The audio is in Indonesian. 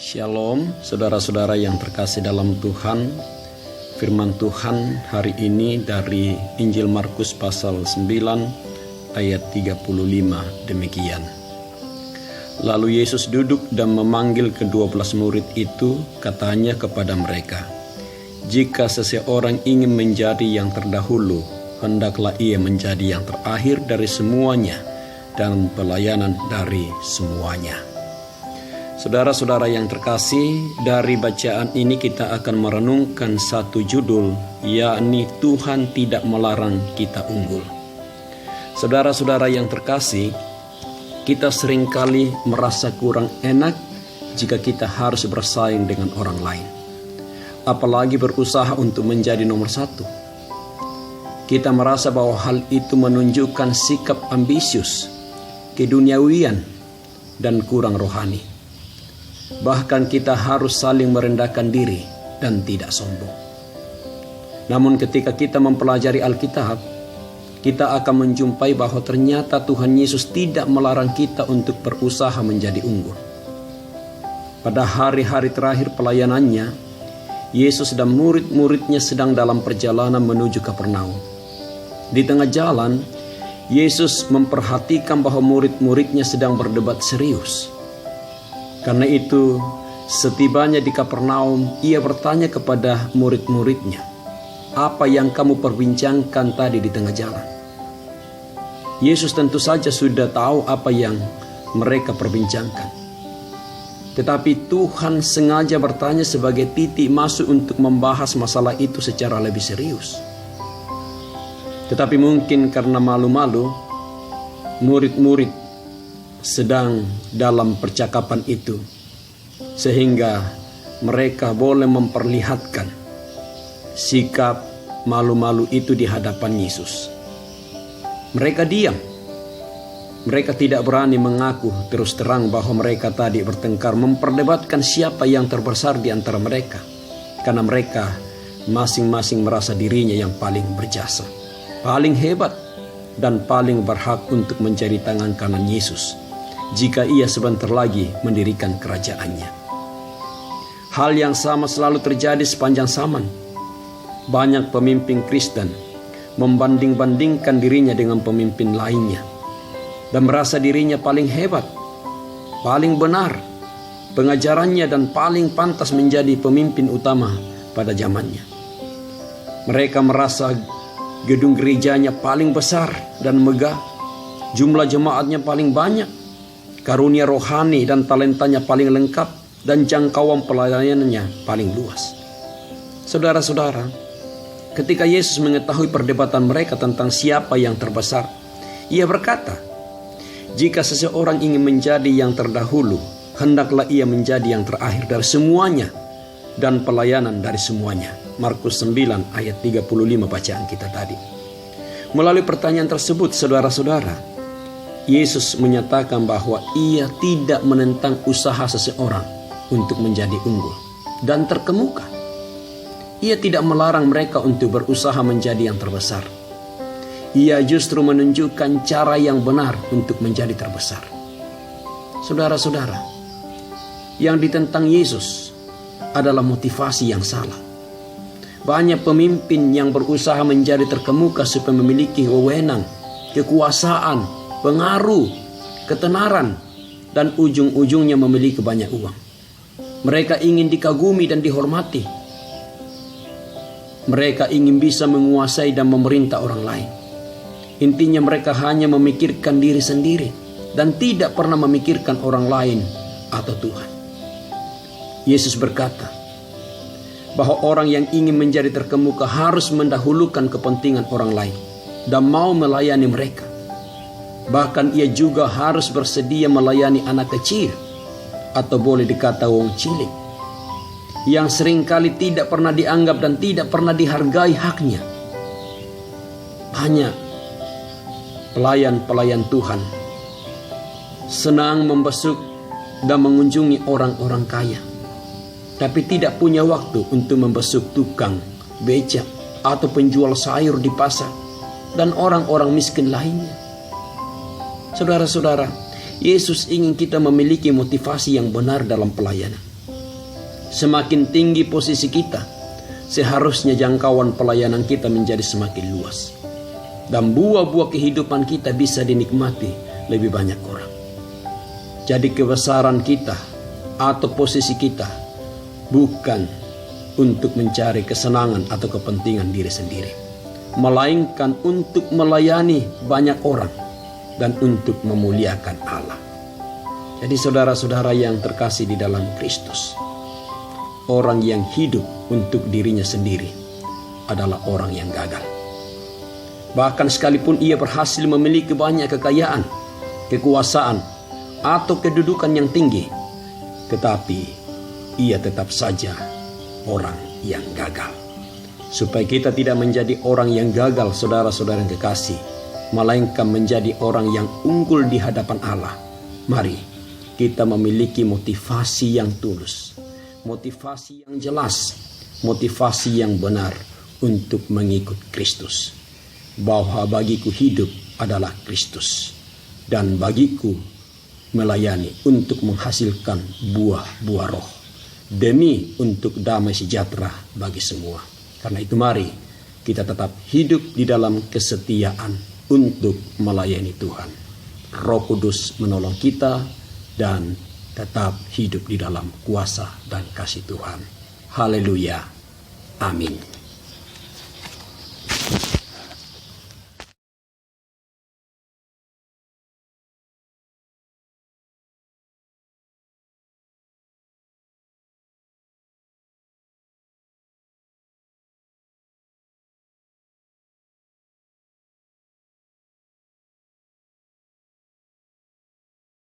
Shalom, saudara-saudara yang terkasih dalam Tuhan. Firman Tuhan hari ini dari Injil Markus pasal 9 ayat 35 demikian. Lalu Yesus duduk dan memanggil ke-12 murid itu, katanya kepada mereka, "Jika seseorang ingin menjadi yang terdahulu, hendaklah ia menjadi yang terakhir dari semuanya dan pelayanan dari semuanya." Saudara-saudara yang terkasih, dari bacaan ini kita akan merenungkan satu judul, yakni Tuhan tidak melarang kita unggul. Saudara-saudara yang terkasih, kita seringkali merasa kurang enak jika kita harus bersaing dengan orang lain, apalagi berusaha untuk menjadi nomor satu. Kita merasa bahwa hal itu menunjukkan sikap ambisius, keduniawian, dan kurang rohani. Bahkan kita harus saling merendahkan diri dan tidak sombong. Namun ketika kita mempelajari Alkitab, kita akan menjumpai bahwa ternyata Tuhan Yesus tidak melarang kita untuk berusaha menjadi unggul. Pada hari-hari terakhir pelayanannya, Yesus dan murid-muridnya sedang dalam perjalanan menuju Kapernaum. Di tengah jalan, Yesus memperhatikan bahwa murid-muridnya sedang berdebat serius. Karena itu, setibanya di Kapernaum, ia bertanya kepada murid-muridnya, "Apa yang kamu perbincangkan tadi di tengah jalan?" Yesus tentu saja sudah tahu apa yang mereka perbincangkan. Tetapi Tuhan sengaja bertanya sebagai titik masuk untuk membahas masalah itu secara lebih serius. Tetapi mungkin karena malu-malu, murid-murid sedang dalam percakapan itu, sehingga mereka boleh memperlihatkan sikap malu-malu itu di hadapan Yesus. Mereka diam. Mereka tidak berani mengaku terus terang bahwa mereka tadi bertengkar, memperdebatkan siapa yang terbesar di antara mereka, karena mereka masing-masing merasa dirinya yang paling berjasa, paling hebat, dan paling berhak untuk menjadi tangan kanan Yesus jika ia sebentar lagi mendirikan kerajaannya. Hal yang sama selalu terjadi sepanjang zaman. Banyak pemimpin Kristen membanding-bandingkan dirinya dengan pemimpin lainnya dan merasa dirinya paling hebat, paling benar, pengajarannya, dan paling pantas menjadi pemimpin utama pada zamannya. Mereka merasa gedung gerejanya paling besar dan megah, jumlah jemaatnya paling banyak, karunia rohani dan talentanya paling lengkap, dan jangkauan pelayanannya paling luas. Saudara-saudara, ketika Yesus mengetahui perdebatan mereka tentang siapa yang terbesar, ia berkata, "Jika seseorang ingin menjadi yang terdahulu, hendaklah ia menjadi yang terakhir dari semuanya dan pelayanan dari semuanya." Markus 9 ayat 35 bacaan kita tadi. Melalui pertanyaan tersebut, saudara-saudara, Yesus menyatakan bahwa ia tidak menentang usaha seseorang untuk menjadi unggul dan terkemuka. Ia tidak melarang mereka untuk berusaha menjadi yang terbesar. Ia justru menunjukkan cara yang benar untuk menjadi terbesar. Saudara-saudara, yang ditentang Yesus adalah motivasi yang salah. Banyak pemimpin yang berusaha menjadi terkemuka supaya memiliki wewenang, kekuasaan, pengaruh, ketenaran, dan ujung-ujungnya memiliki banyak uang. Mereka ingin dikagumi dan dihormati. Mereka ingin bisa menguasai dan memerintah orang lain. Intinya mereka hanya memikirkan diri sendiri dan tidak pernah memikirkan orang lain atau Tuhan. Yesus berkata bahwa orang yang ingin menjadi terkemuka harus mendahulukan kepentingan orang lain dan mau melayani mereka. Bahkan ia juga harus bersedia melayani anak kecil, atau boleh dikata wong cilik, yang seringkali tidak pernah dianggap dan tidak pernah dihargai haknya. Banyak pelayan-pelayan Tuhan senang membesuk dan mengunjungi orang-orang kaya, tapi tidak punya waktu untuk membesuk tukang becak atau penjual sayur di pasar dan orang-orang miskin lainnya. Saudara-saudara, Yesus ingin kita memiliki motivasi yang benar dalam pelayanan. semakin tinggi posisi kita, seharusnya jangkauan pelayanan kita menjadi semakin luas. Dan buah-buah kehidupan kita bisa dinikmati lebih banyak orang. Jadi kebesaran kita atau posisi kita bukan untuk mencari kesenangan atau kepentingan diri sendiri, melainkan untuk melayani banyak orang dan untuk memuliakan Allah. Jadi saudara-saudara yang terkasih di dalam Kristus, orang yang hidup untuk dirinya sendiri adalah orang yang gagal. Bahkan sekalipun ia berhasil memiliki banyak kekayaan, kekuasaan, atau kedudukan yang tinggi, tetapi ia tetap saja orang yang gagal. Supaya kita tidak menjadi orang yang gagal, saudara-saudara yang kekasih, melainkan menjadi orang yang unggul di hadapan Allah, mari kita memiliki motivasi yang tulus, motivasi yang jelas, motivasi yang benar untuk mengikut Kristus. Bahwa bagiku hidup adalah Kristus, dan bagiku melayani untuk menghasilkan buah-buah roh, demi untuk damai sejahtera bagi semua. Karena itu mari kita tetap hidup di dalam kesetiaan untuk melayani Tuhan. Roh Kudus menolong kita dan tetap hidup di dalam kuasa dan kasih Tuhan. Haleluya. Amin.